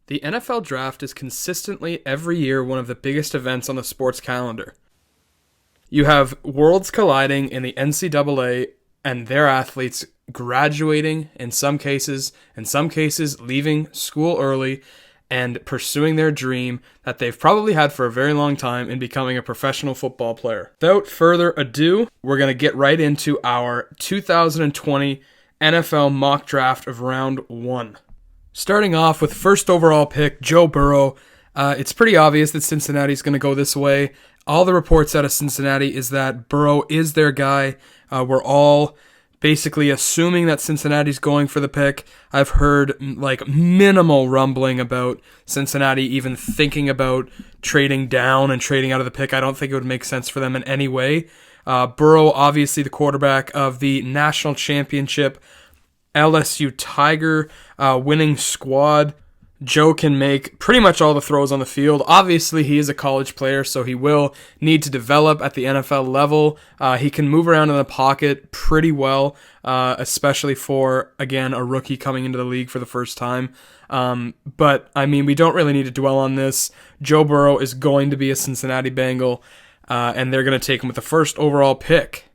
The NFL Draft is consistently every year one of the biggest events on the sports calendar. You have worlds colliding in the NCAA and their athletes graduating in some cases leaving school early and pursuing their dream that they've probably had for a very long time in becoming a professional football player. Without further ado, we're going to get right into our 2020 NFL mock draft of round 1. Starting off with first overall pick, Joe Burrow. It's pretty obvious that Cincinnati's going to go this way. All the reports out of Cincinnati is that Burrow is their guy. We're all basically assuming that Cincinnati's going for the pick. I've heard minimal rumbling about Cincinnati even thinking about trading down and trading out of the pick. I don't think it would make sense for them in any way. Burrow, obviously the quarterback of the national championship LSU Tiger winning squad. Joe can make pretty much all the throws on the field. Obviously, he is a college player, so he will need to develop at the NFL level. He can move around in the pocket pretty well, especially for, again, a rookie coming into the league for the first time. But, we don't really need to dwell on this. Joe Burrow is going to be a Cincinnati Bengal, and they're going to take him with the first overall pick.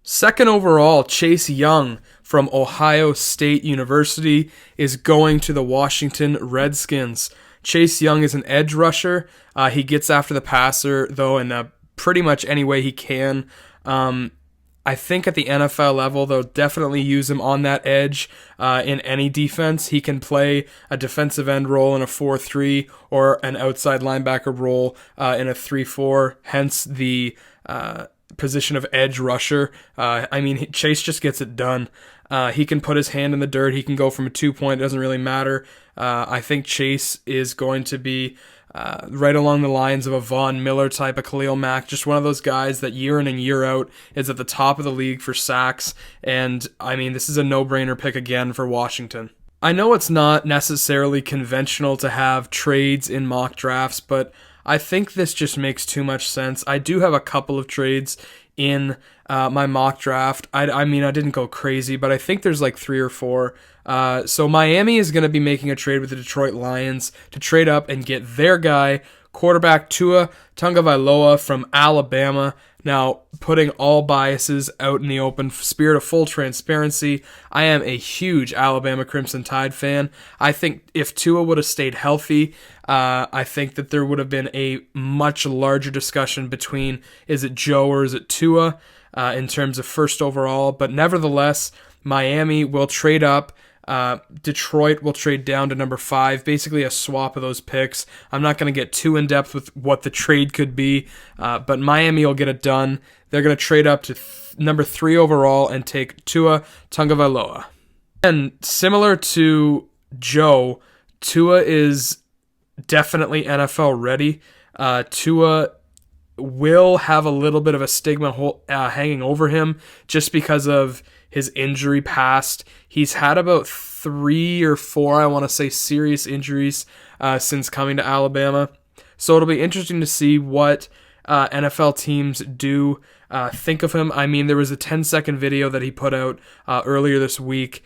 Second overall, Chase Young from Ohio State University is going to the Washington Redskins. Chase Young is an edge rusher. He gets after the passer, though, in pretty much any way he can. I think at the NFL level, they'll definitely use him on that edge in any defense. He can play a defensive end role in a 4-3 or an outside linebacker role in a 3-4, hence the position of edge rusher. Chase just gets it done. He can put his hand in the dirt. He can go from a 2-point. It doesn't really matter. I think Chase is going to be right along the lines of a Von Miller type of Khalil Mack, just one of those guys that year in and year out is at the top of the league for sacks. And this is a no-brainer pick again for Washington. I know it's not necessarily conventional to have trades in mock drafts, but I think this just makes too much sense. I do have a couple of trades in my mock draft. I didn't go crazy, but I think there's 3 or 4. So Miami is going to be making a trade with the Detroit Lions to trade up and get their guy, quarterback Tua Tagovailoa from Alabama. Now, putting all biases out in the open, spirit of full transparency, I am a huge Alabama Crimson Tide fan. I think if Tua would have stayed healthy, I think that there would have been a much larger discussion between is it Joe or is it Tua in terms of first overall. But nevertheless, Miami will trade up. Detroit will trade down to number 5, basically a swap of those picks. I'm not going to get too in-depth with what the trade could be, but Miami will get it done. They're going to trade up to number 3 overall and take Tua Tagovailoa. And similar to Joe, Tua is definitely NFL ready. Tua will have a little bit of a stigma hanging over him just because of his injury past. He's had about 3 or 4, I want to say, serious injuries since coming to Alabama. So it'll be interesting to see what NFL teams do think of him. There was a 10-second video that he put out earlier this week,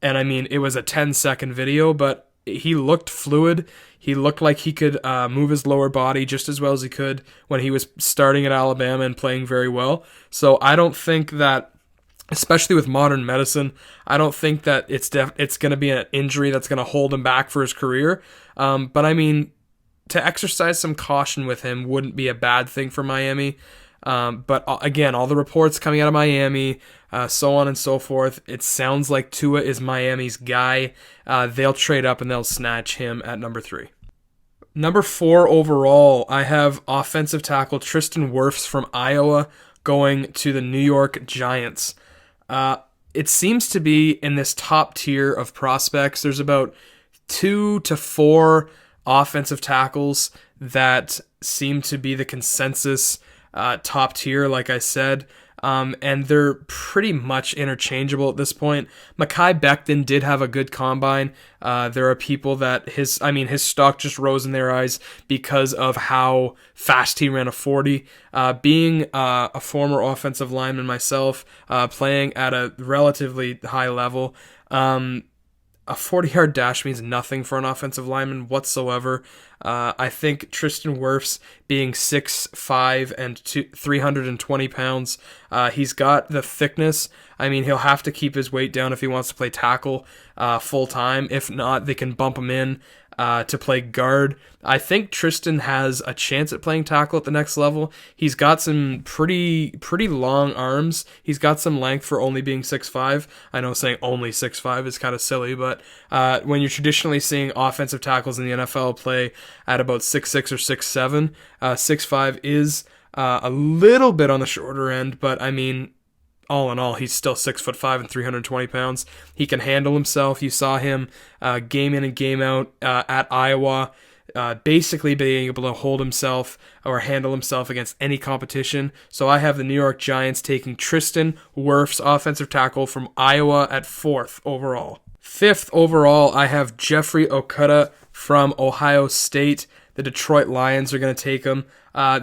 and it was a 10-second video, but he looked fluid. He looked like he could move his lower body just as well as he could when he was starting at Alabama and playing very well. So I don't think that, especially with modern medicine, I don't think that it's going to be an injury that's going to hold him back for his career. But to exercise some caution with him wouldn't be a bad thing for Miami. But again, all the reports coming out of Miami, so on and so forth, it sounds like Tua is Miami's guy. They'll trade up and they'll snatch him at number 3. Number 4 overall, I have offensive tackle Tristan Wirfs from Iowa going to the New York Giants. It seems to be in this top tier of prospects. There's about 2 to 4 offensive tackles that seem to be the consensus top tier, like I said. And they're pretty much interchangeable at this point. Mekhi Becton did have a good combine. There are people that his stock just rose in their eyes because of how fast he ran a 40. Being a former offensive lineman myself, playing at a relatively high level, a 40-yard dash means nothing for an offensive lineman whatsoever. I think Tristan Wirfs being 6'5" and 320 pounds, he's got the thickness. I mean, he'll have to keep his weight down if he wants to play tackle full time. If not, they can bump him in to play guard. I think Tristan has a chance at playing tackle at the next level. He's got some pretty long arms. He's got some length for only being 6'5". I know saying only 6'5" is kind of silly, but when you're traditionally seeing offensive tackles in the NFL play at about 6'6" or 6'7", 6'5" is a little bit on the shorter end, but I mean, all in all, he's still 6'5" and 320 pounds. He can handle himself. You saw him game in and game out at Iowa, basically being able to hold himself or handle himself against any competition. So I have the New York Giants taking Tristan Wirfs, offensive tackle from Iowa, at 4th overall. 5th overall, I have Jeffrey Okudah from Ohio State. The Detroit Lions are going to take him.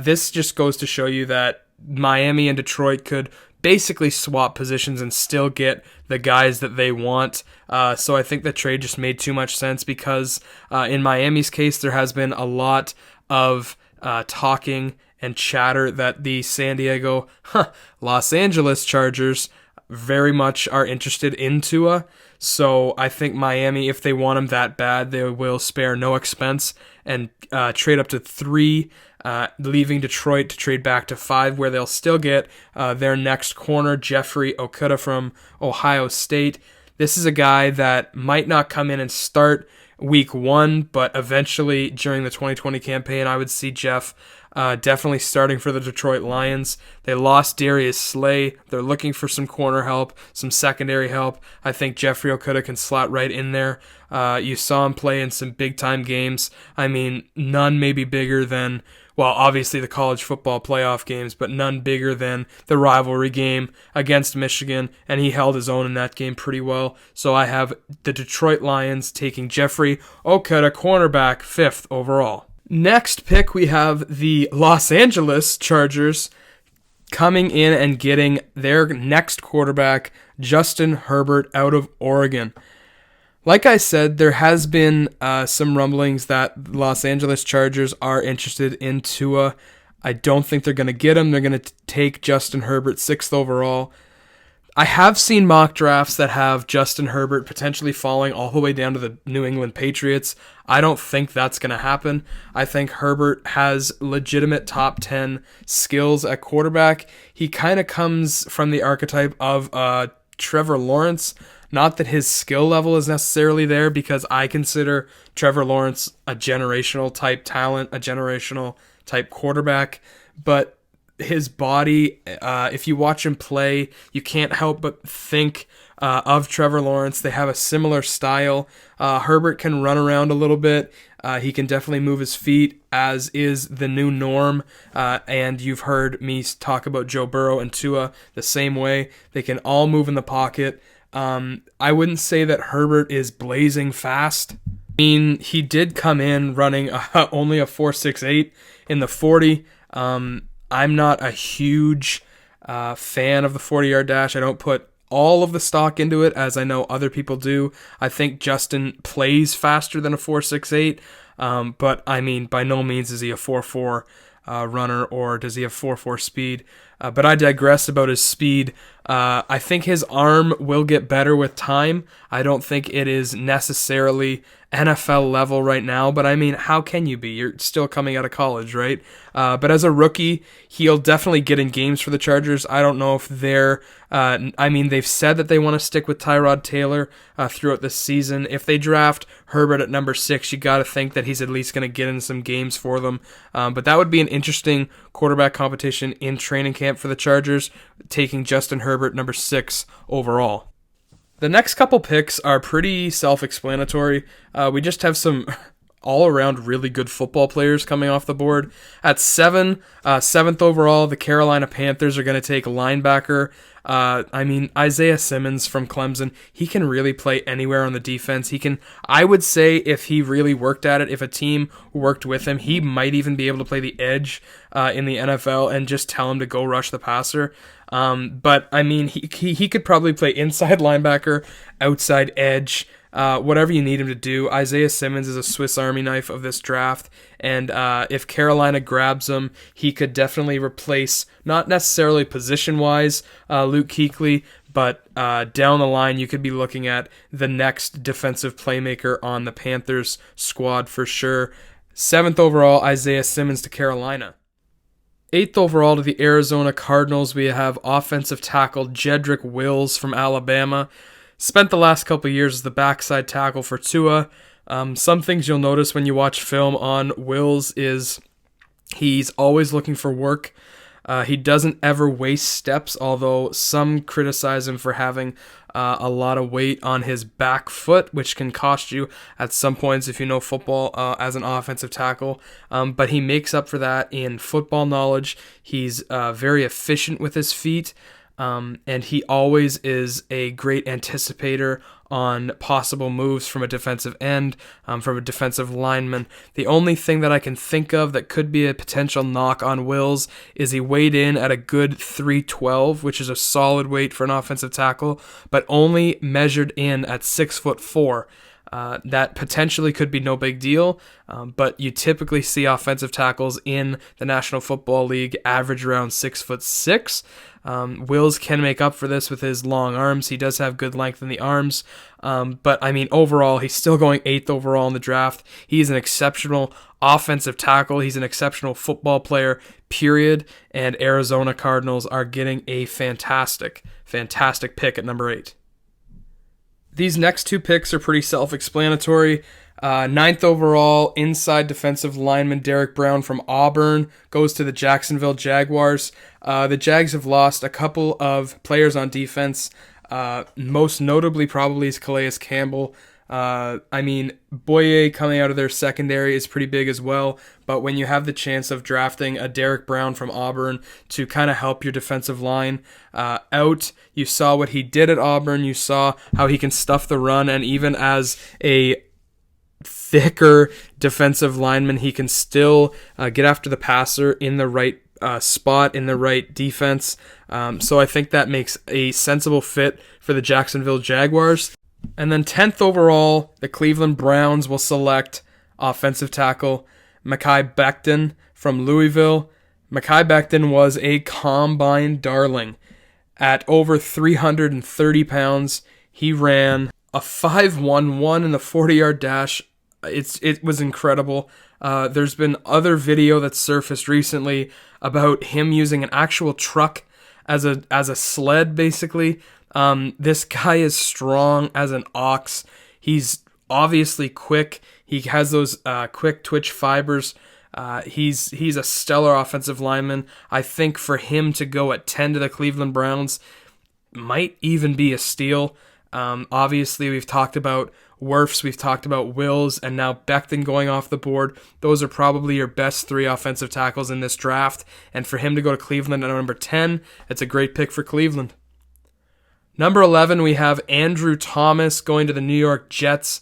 This just goes to show you that Miami and Detroit could basically swap positions and still get the guys that they want. So I think the trade just made too much sense because in Miami's case, there has been a lot of talking and chatter that the Los Angeles Chargers very much are interested in Tua. So I think Miami, if they want him that bad, they will spare no expense and trade up to 3, leaving Detroit to trade back to 5, where they'll still get their next corner, Jeffrey Okudah from Ohio State. This is a guy that might not come in and start week 1, but eventually during the 2020 campaign, I would see Jeff definitely starting for the Detroit Lions. They lost Darius Slay. They're looking for some corner help, some secondary help. I think Jeffrey Okudah can slot right in there. You saw him play in some big-time games. I mean, none maybe bigger than, well, obviously the college football playoff games, but none bigger than the rivalry game against Michigan, and he held his own in that game pretty well. So I have the Detroit Lions taking Jeffrey Okudah, cornerback, 5th overall. Next pick, we have the Los Angeles Chargers coming in and getting their next quarterback, Justin Herbert, out of Oregon. Like I said, there has been some rumblings that Los Angeles Chargers are interested in Tua. I don't think they're going to get him. They're going to take Justin Herbert 6th overall. I have seen mock drafts that have Justin Herbert potentially falling all the way down to the New England Patriots. I don't think that's going to happen. I think Herbert has legitimate top 10 skills at quarterback. He kind of comes from the archetype of Trevor Lawrence. Not that his skill level is necessarily there, because I consider Trevor Lawrence a generational type talent, a generational type quarterback, but his body, if you watch him play, you can't help but think of Trevor Lawrence. They have a similar style. Herbert can run around a little bit. He can definitely move his feet, as is the new norm. And you've heard me talk about Joe Burrow and Tua the same way. They can all move in the pocket. I wouldn't say that Herbert is blazing fast. I mean, he did come in running only a 4.68 in the 40. I'm not a huge fan of the 40-yard dash. I don't put all of the stock into it, as I know other people do. I think Justin plays faster than a 4.68, but I mean, by no means is he a 4.4 runner, or does he have 4.4 speed. But I digress about his speed. I think his arm will get better with time. I don't think it is necessarily NFL level right now, but I mean, how can you be? You're still coming out of college, right? But as a rookie, he'll definitely get in games for the Chargers. I don't know if they're, they've said that they want to stick with Tyrod Taylor throughout the season. If they draft Herbert at number 6, you got to think that he's at least going to get in some games for them. But that would be an interesting quarterback competition in training camp for the Chargers, taking Justin Herbert number 6 overall. The next couple picks are pretty self-explanatory. We just have some all-around really good football players coming off the board. At 7th overall, the Carolina Panthers are going to take linebacker. Isaiah Simmons from Clemson. He can really play anywhere on the defense. I would say, if he really worked at it, if a team worked with him, he might even be able to play the edge in the NFL and just tell him to go rush the passer. But I mean, he could probably play inside linebacker, outside edge. whatever you need him to do. Isaiah Simmons is a Swiss Army knife of this draft, and if Carolina grabs him, he could definitely replace, not necessarily position-wise, Luke Kuechly, but down the line, you could be looking at the next defensive playmaker on the Panthers squad for sure. 7th overall, Isaiah Simmons to Carolina. 8th overall to the Arizona Cardinals, we have offensive tackle Jedrick Wills from Alabama. Spent the last couple of years as the backside tackle for Tua. Some things you'll notice when you watch film on Wills is he's always looking for work. He doesn't ever waste steps, although some criticize him for having a lot of weight on his back foot, which can cost you at some points if you know football as an offensive tackle. But he makes up for that in football knowledge. He's very efficient with his feet, and he always is a great anticipator on possible moves from a defensive end, from a defensive lineman. The only thing that I can think of that could be a potential knock on Wills is he weighed in at a good 312, which is a solid weight for an offensive tackle, but only measured in at 6'4". That potentially could be no big deal, but you typically see offensive tackles in the National Football League average around 6'6". Wills can make up for this with his long arms. He does have good length in the arms, but I mean overall, he's still going 8th overall in the draft. He's an exceptional offensive tackle. He's an exceptional football player, period, and Arizona Cardinals are getting a fantastic pick at number 8. These next two picks are pretty self-explanatory. 9th overall, inside defensive lineman Derrick Brown from Auburn goes to the Jacksonville Jaguars. The Jags have lost a couple of players on defense. Most notably probably is Calais Campbell. I mean, Boye coming out of their secondary is pretty big as well, but when you have the chance of drafting a Derrick Brown from Auburn to kind of help your defensive line out, you saw what he did at Auburn, you saw how he can stuff the run, and even as a thicker defensive lineman, he can still get after the passer in the right spot, in the right defense. So I think that makes a sensible fit for the Jacksonville Jaguars. And then 10th overall, the Cleveland Browns will select offensive tackle Mekhi Becton from Louisville. Mekhi Becton was a combine darling. At over 330 pounds, he ran a 5.11 in the 40-yard dash. It was incredible. There's been other video that surfaced recently about him using an actual truck as a sled, basically. This guy is strong as an ox. He's obviously quick. He has those quick twitch fibers. He's a stellar offensive lineman. I think for him to go at 10 to the Cleveland Browns might even be a steal. Obviously, we've talked about Wirfs, we've talked about Wills, and now Becton going off the board. Those are probably your best 3 offensive tackles in this draft. And for him to go to Cleveland at number 10, it's a great pick for Cleveland. Number 11, we have Andrew Thomas going to the New York Jets.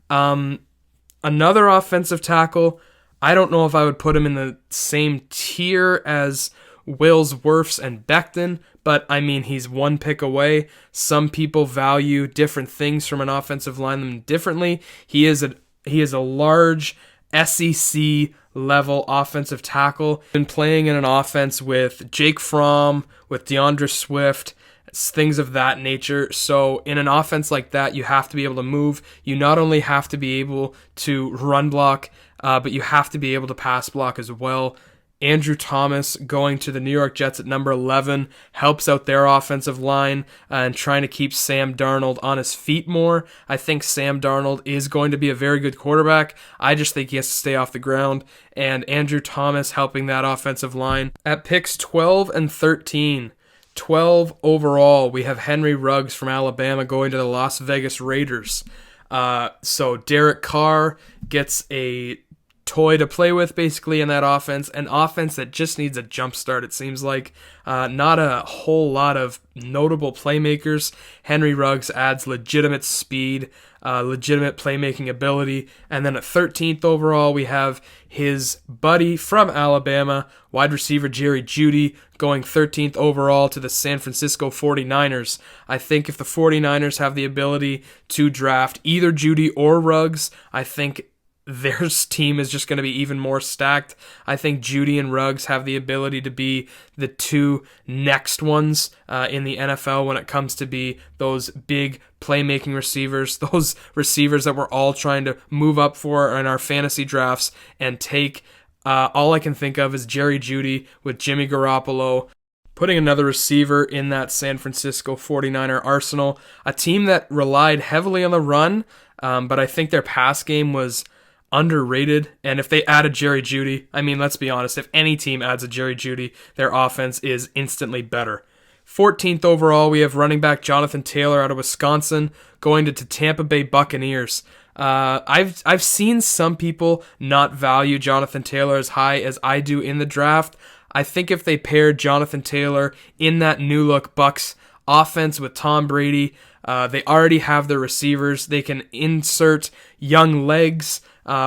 Another offensive tackle. I don't know if I would put him in the same tier as Wills, Wirfs, and Becton, but I mean, he's one pick away. Some people value different things from an offensive lineman differently. He is a large SEC level offensive tackle. Been playing in an offense with Jake Fromm, with DeAndre Swift, things of that nature. So in an offense like that, you have to be able to move. You not only have to be able to run block, but you have to be able to pass block as well. Andrew Thomas going to the New York Jets at number 11 helps out their offensive line and trying to keep Sam Darnold on his feet more. I think Sam Darnold is going to be a very good quarterback. I just think he has to stay off the ground. And Andrew Thomas helping that offensive line. At picks 12 and 13, 12 overall, we have Henry Ruggs from Alabama going to the Las Vegas Raiders. So Derek Carr gets a toy to play with basically in that offense, an offense that just needs a jump start, it seems like. Not a whole lot of notable playmakers. Henry Ruggs adds legitimate speed, legitimate playmaking ability. And then at 13th overall, we have his buddy from Alabama, wide receiver Jerry Jeudy, going 13th overall to the San Francisco 49ers. I think if the 49ers have the ability to draft either Jeudy or Ruggs, I think their team is just going to be even more stacked. I think Jeudy and Ruggs have the ability to be the two next ones in the NFL when it comes to be those big playmaking receivers, those receivers that we're all trying to move up for in our fantasy drafts and take. All I can think of is Jerry Jeudy with Jimmy Garoppolo, putting another receiver in that San Francisco 49er arsenal, a team that relied heavily on the run, but I think their pass game was underrated. And if they added Jerry Jeudy, I mean, let's be honest, if any team adds a Jerry Jeudy, their offense is instantly better. 14th overall, we have running back Jonathan Taylor out of Wisconsin going to Tampa Bay Buccaneers. I've seen some people not value Jonathan Taylor as high as I do in the draft. I think if they paired Jonathan Taylor in that new look Bucs offense with Tom Brady, they already have their receivers. They can insert young legs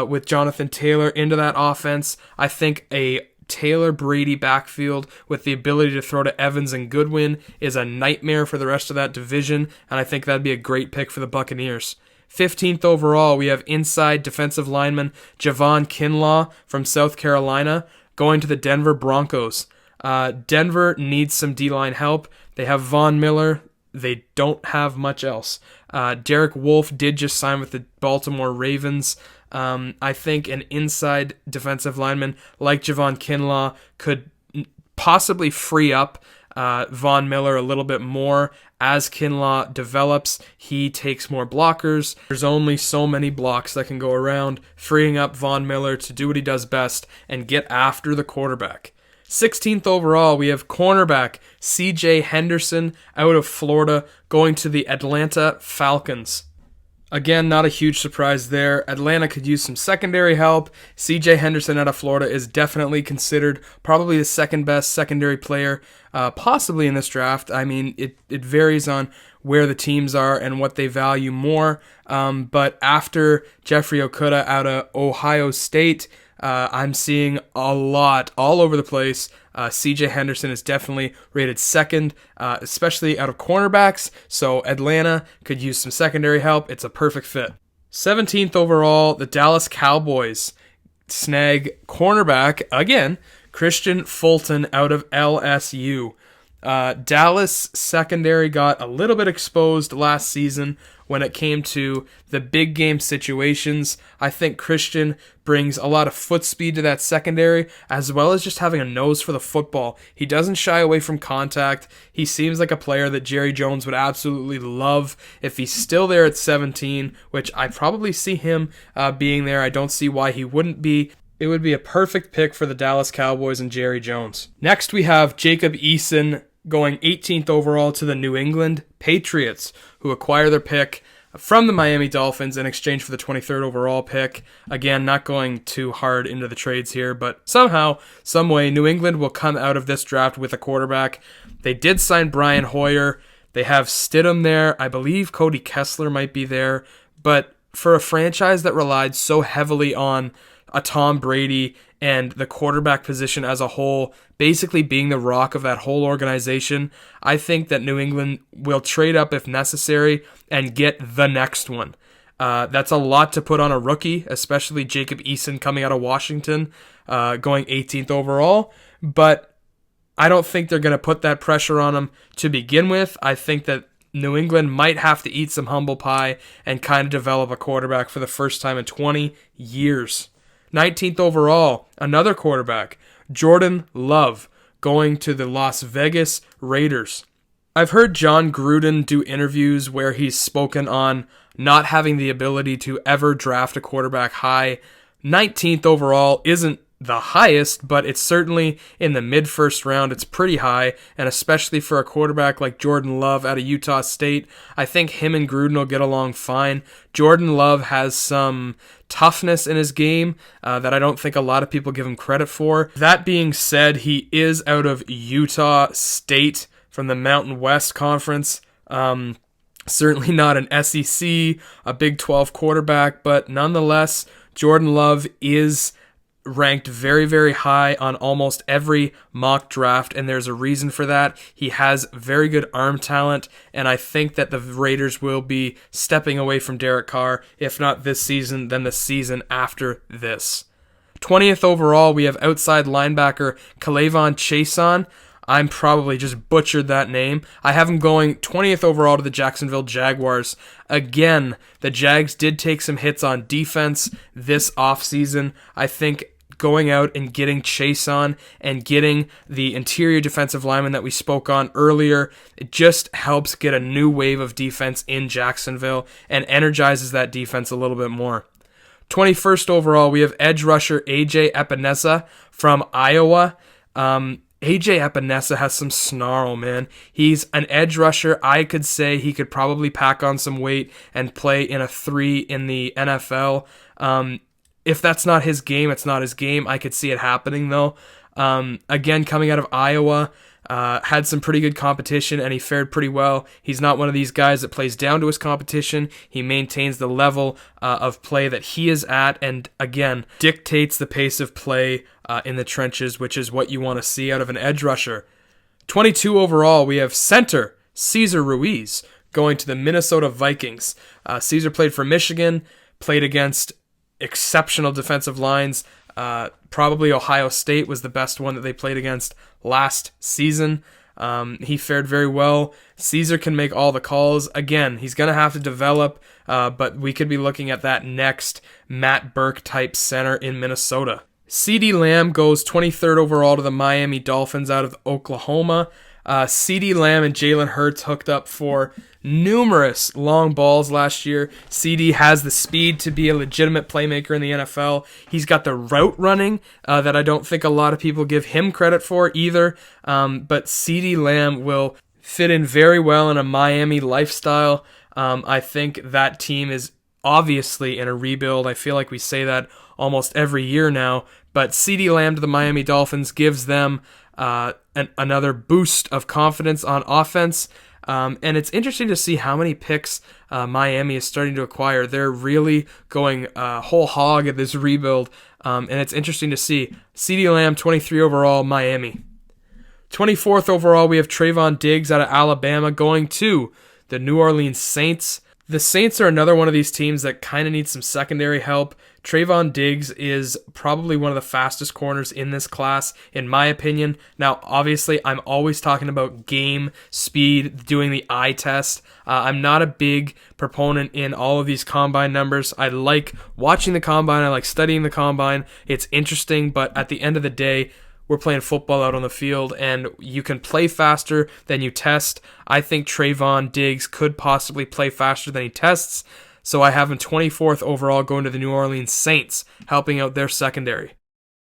with Jonathan Taylor into that offense. I think a Taylor-Brady backfield with the ability to throw to Evans and Goodwin is a nightmare for the rest of that division, and I think that'd be a great pick for the Buccaneers. 15th overall, we have inside defensive lineman Javon Kinlaw from South Carolina going to the Denver Broncos. Denver needs some D-line help. They have Von Miller. They don't have much else. Derek Wolfe did just sign with the Baltimore Ravens. I think an inside defensive lineman like Javon Kinlaw could possibly free up Von Miller a little bit more. As Kinlaw develops, he takes more blockers. There's only so many blocks that can go around, freeing up Von Miller to do what he does best and get after the quarterback. 16th overall, we have cornerback C.J. Henderson out of Florida going to the Atlanta Falcons. Again, not a huge surprise there. Atlanta could use some secondary help. C.J. Henderson out of Florida is definitely considered probably the second best secondary player possibly in this draft. I mean, it varies on where the teams are and what they value more. But after Jeffrey Okudah out of Ohio State, I'm seeing a lot all over the place. C.J. Henderson is definitely rated second, especially out of cornerbacks. So Atlanta could use some secondary help. It's a perfect fit. 17th overall, the Dallas Cowboys snag cornerback, again, Kristian Fulton out of LSU. Dallas secondary got a little bit exposed last season when it came to the big game situations. I think Kristian brings a lot of foot speed to that secondary, as well as just having a nose for the football. He doesn't shy away from contact. He seems like a player that Jerry Jones would absolutely love if he's still there at 17, which I probably see him being there. I don't see why he wouldn't be. It would be a perfect pick for the Dallas Cowboys and Jerry Jones. Next, we have Jacob Eason going 18th overall to the New England Patriots, who acquire their pick from the Miami Dolphins in exchange for the 23rd overall pick. Again, not going too hard into the trades here, but somehow, some way, New England will come out of this draft with a quarterback. They did sign Brian Hoyer. They have Stidham there. I believe Cody Kessler might be there. But for a franchise that relied so heavily on a Tom Brady and the quarterback position as a whole basically being the rock of that whole organization, I think that New England will trade up if necessary and get the next one. That's a lot to put on a rookie, especially Jacob Eason coming out of Washington, going 18th overall, but I don't think they're going to put that pressure on him to begin with. I think that New England might have to eat some humble pie and kind of develop a quarterback for the first time in 20 years. 19th overall, another quarterback, Jordan Love, going to the Las Vegas Raiders. I've heard John Gruden do interviews where he's spoken on not having the ability to ever draft a quarterback high. 19th overall isn't the highest, but it's certainly in the mid-first round. It's pretty high, and especially for a quarterback like Jordan Love out of Utah State, I think him and Gruden will get along fine. Jordan Love has some toughness in his game that I don't think a lot of people give him credit for. That being said, he is out of Utah State from the Mountain West Conference. Certainly not an SEC, a Big 12 quarterback, but nonetheless, Jordan Love is ranked very, very high on almost every mock draft, and there's a reason for that. He has very good arm talent, and I think that the Raiders will be stepping away from Derek Carr, if not this season, then the season after this. 20th overall, we have outside linebacker K'Lavon Chaisson. I'm probably just butchered that name. I have him going 20th overall to the Jacksonville Jaguars. Again, the Jags did take some hits on defense this offseason. I think going out and getting Chaisson and getting the interior defensive lineman that we spoke on earlier, it just helps get a new wave of defense in Jacksonville and energizes that defense a little bit more. 21st overall, we have edge rusher A.J. Epenesa from Iowa. A.J. Epenesa has some snarl, man. He's an edge rusher. I could say he could probably pack on some weight and play in a 3 in the NFL. If that's not his game, it's not his game. I could see it happening, though. Again, coming out of Iowa, had some pretty good competition, and he fared pretty well. He's not one of these guys that plays down to his competition. He maintains the level of play that he is at, and again, dictates the pace of play in the trenches, which is what you want to see out of an edge rusher. 22 overall, we have center Cesar Ruiz going to the Minnesota Vikings. Cesar played for Michigan, played against exceptional defensive lines. Probably Ohio State was the best one that they played against last season. He fared very well. Cesar can make all the calls. Again, he's going to have to develop, but we could be looking at that next Matt Burke type center in Minnesota. CeeDee Lamb goes 23rd overall to the Miami Dolphins out of Oklahoma. CeeDee Lamb and Jalen Hurts hooked up for numerous long balls last year. CeeDee has the speed to be a legitimate playmaker in the NFL. He's got the route running that I don't think a lot of people give him credit for either. But CeeDee Lamb will fit in very well in a Miami lifestyle. I think that team is obviously in a rebuild. I feel like we say that almost every year now. But CeeDee Lamb to the Miami Dolphins gives them another boost of confidence on offense. And it's interesting to see how many picks Miami is starting to acquire. They're really going whole hog at this rebuild, and it's interesting to see. CeeDee Lamb, 23 overall, Miami. 24th overall, we have Trevon Diggs out of Alabama going to the New Orleans Saints. The Saints are another one of these teams that kind of needs some secondary help. Trevon Diggs is probably one of the fastest corners in this class, in my opinion. Now, obviously, I'm always talking about game speed, doing the eye test. I'm not a big proponent in all of these combine numbers. I like watching the combine. I like studying the combine. It's interesting, but at the end of the day, we're playing football out on the field, and you can play faster than you test. I think Trevon Diggs could possibly play faster than he tests, so I have him 24th overall going to the New Orleans Saints, helping out their secondary.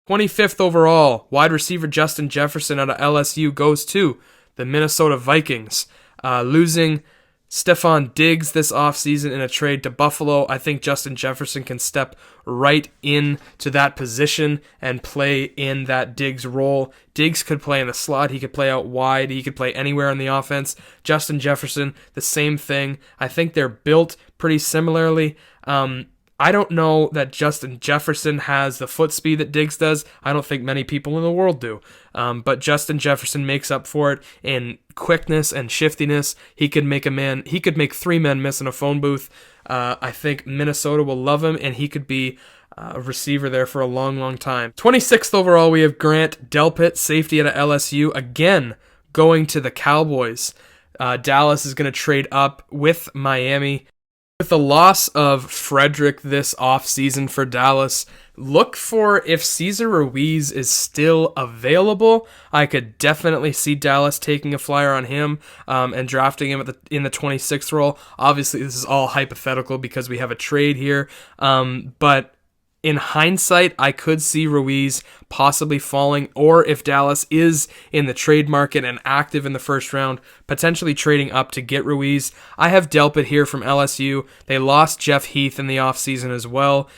25th overall, wide receiver Justin Jefferson out of LSU goes to the Minnesota Vikings. Losing Stephon Diggs this offseason in a trade to Buffalo, I think Justin Jefferson can step right into that position and play in that Diggs role. Diggs could play in the slot, he could play out wide, he could play anywhere in the offense. Justin Jefferson, the same thing. I think they're built pretty similarly. I don't know that Justin Jefferson has the foot speed that Diggs does. I don't think many people in the world do. But Justin Jefferson makes up for it in quickness and shiftiness. He could make 3 men miss in a phone booth. I think Minnesota will love him, and he could be a receiver there for a long, long time. 26th overall, we have Grant Delpit, safety out of LSU, again going to the Cowboys. Dallas is going to trade up with Miami. With the loss of Frederick this offseason for Dallas, look for if Cesar Ruiz is still available. I could definitely see Dallas taking a flyer on him and drafting him in the 26th role. Obviously, this is all hypothetical because we have a trade here, but in hindsight, I could see Ruiz possibly falling, or if Dallas is in the trade market and active in the first round, potentially trading up to get Ruiz. I have Delpit here from LSU. They lost Jeff Heath in the offseason as well.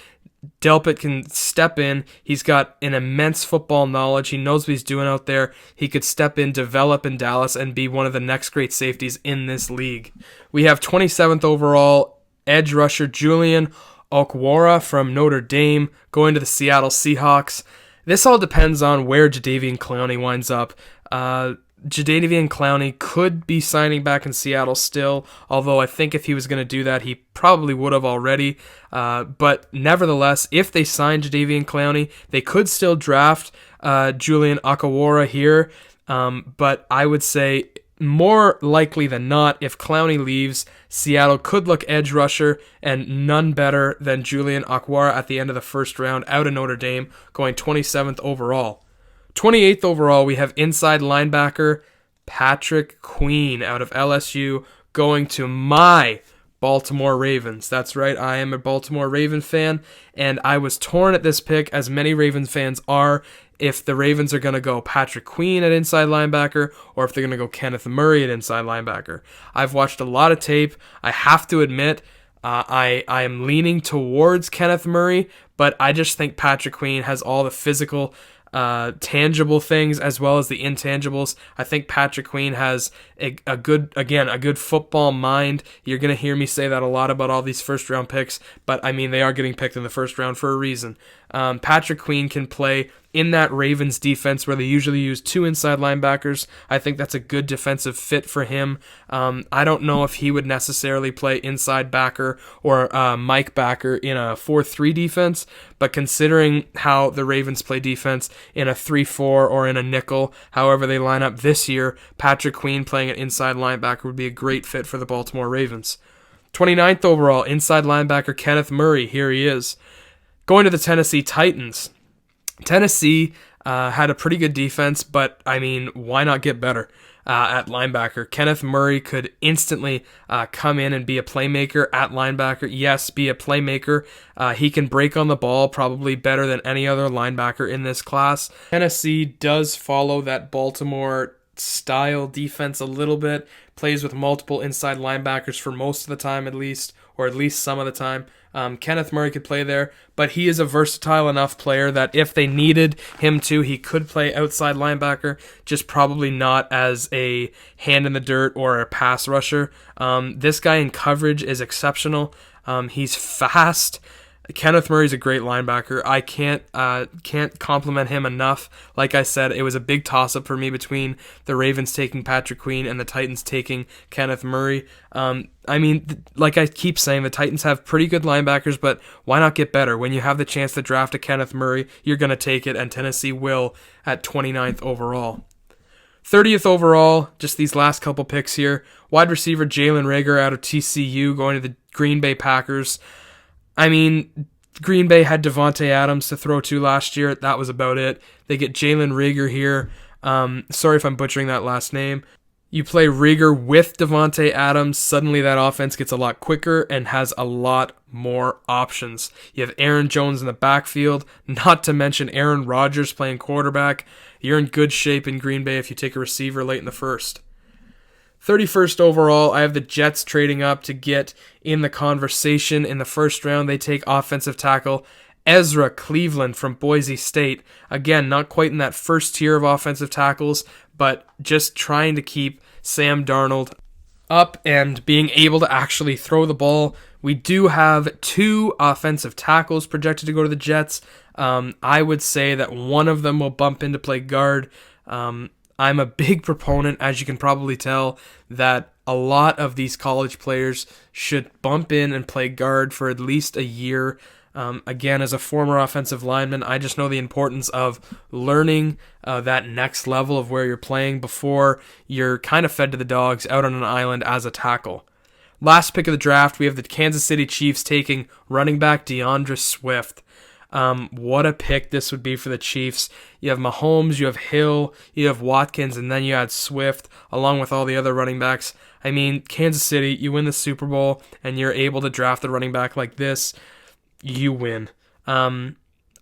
Delpit can step in. He's got an immense football knowledge. He knows what he's doing out there. He could step in, develop in Dallas, and be one of the next great safeties in this league. We have 27th overall edge rusher Julian Okwara from Notre Dame going to the Seattle Seahawks. This all depends on where Jadeveon Clowney winds up. Jadeveon Clowney could be signing back in Seattle still, although I think if he was going to do that, he probably would have already. But nevertheless, if they sign Jadeveon Clowney, they could still draft Julian Okwara here. But I would say more likely than not, if Clowney leaves, Seattle could look edge rusher, and none better than Julian Okwara at the end of the first round out of Notre Dame, going 27th overall. 28th overall, we have inside linebacker Patrick Queen out of LSU going to my Baltimore Ravens. That's right, I am a Baltimore Raven fan, and I was torn at this pick, as many Ravens fans are, if the Ravens are going to go Patrick Queen at inside linebacker or if they're going to go Kenneth Murray at inside linebacker. I've watched a lot of tape. I have to admit, I am leaning towards Kenneth Murray, but I just think Patrick Queen has all the physical tangible things as well as the intangibles. I think Patrick Queen has a good football mind. You're going to hear me say that a lot about all these first round picks, but I mean, they are getting picked in the first round for a reason. Patrick Queen can play in that Ravens defense where they usually use two inside linebackers. I think that's a good defensive fit for him. I don't know if he would necessarily play inside backer or Mike backer in a 4-3 defense, but considering how the Ravens play defense in a 3-4 or in a nickel, however they line up this year, Patrick Queen playing an inside linebacker would be a great fit for the Baltimore Ravens. 29th overall, inside linebacker Kenneth Murray. Here he is. Going to the Tennessee Titans. Tennessee had a pretty good defense, but I mean, why not get better at linebacker? Kenneth Murray could instantly come in and be a playmaker at linebacker. Yes, be a playmaker. He can break on the ball probably better than any other linebacker in this class. Tennessee does follow that Baltimore style defense a little bit, plays with multiple inside linebackers for most of the time at least, or at least some of the time. Kenneth Murray could play there, but he is a versatile enough player that if they needed him to, he could play outside linebacker, just probably not as a hand in the dirt or a pass rusher. This guy in coverage is exceptional. He's fast. Kenneth Murray's a great linebacker. I can't compliment him enough. Like I said, it was a big toss-up for me between the Ravens taking Patrick Queen and the Titans taking Kenneth Murray. I mean, like I keep saying, the Titans have pretty good linebackers, but why not get better? When you have the chance to draft a Kenneth Murray, you're going to take it, and Tennessee will at 29th overall. 30th overall, just these last couple picks here, wide receiver Jalen Reagor out of TCU going to the Green Bay Packers. I mean, Green Bay had Devontae Adams to throw to last year. That was about it. They get Jalen Reagor here. Sorry if I'm butchering that last name. You play Reagor with Devontae Adams, suddenly that offense gets a lot quicker and has a lot more options. You have Aaron Jones in the backfield, not to mention Aaron Rodgers playing quarterback. You're in good shape in Green Bay if you take a receiver late in the first. 31st overall, I have the Jets trading up to get in the conversation. In the first round, they take offensive tackle Ezra Cleveland from Boise State. Again, not quite in that first tier of offensive tackles, but just trying to keep Sam Darnold up and being able to actually throw the ball. We do have two offensive tackles projected to go to the Jets. I would say that one of them will bump in to play guard. I'm a big proponent, as you can probably tell, that a lot of these college players should bump in and play guard for at least a year. Again, as a former offensive lineman, I just know the importance of learning that next level of where you're playing before you're kind of fed to the dogs out on an island as a tackle. Last pick of the draft, we have the Kansas City Chiefs taking running back DeAndre Swift. What a pick this would be for the Chiefs. You have Mahomes, you have Hill, you have Watkins, and then you add Swift, along with all the other running backs. I mean, Kansas City, you win the Super Bowl, and you're able to draft a running back like this, you win.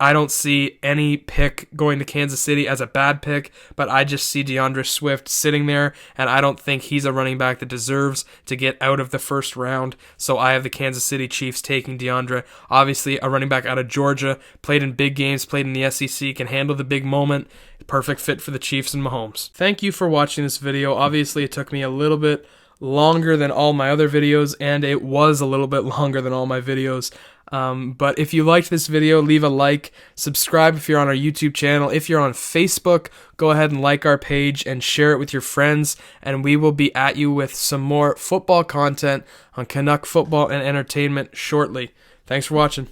I don't see any pick going to Kansas City as a bad pick, but I just see DeAndre Swift sitting there, and I don't think he's a running back that deserves to get out of the first round. So I have the Kansas City Chiefs taking DeAndre. Obviously, a running back out of Georgia, played in big games, played in the SEC, can handle the big moment. Perfect fit for the Chiefs and Mahomes. Thank you for watching this video. Obviously, it took me a little bit longer than all my other videos, and it was a little bit longer than all my videos. But if you liked this video, leave a like, subscribe if you're on our YouTube channel. If you're on Facebook, go ahead and like our page and share it with your friends, and we will be at you with some more football content on Canuck football and entertainment shortly. Thanks for watching.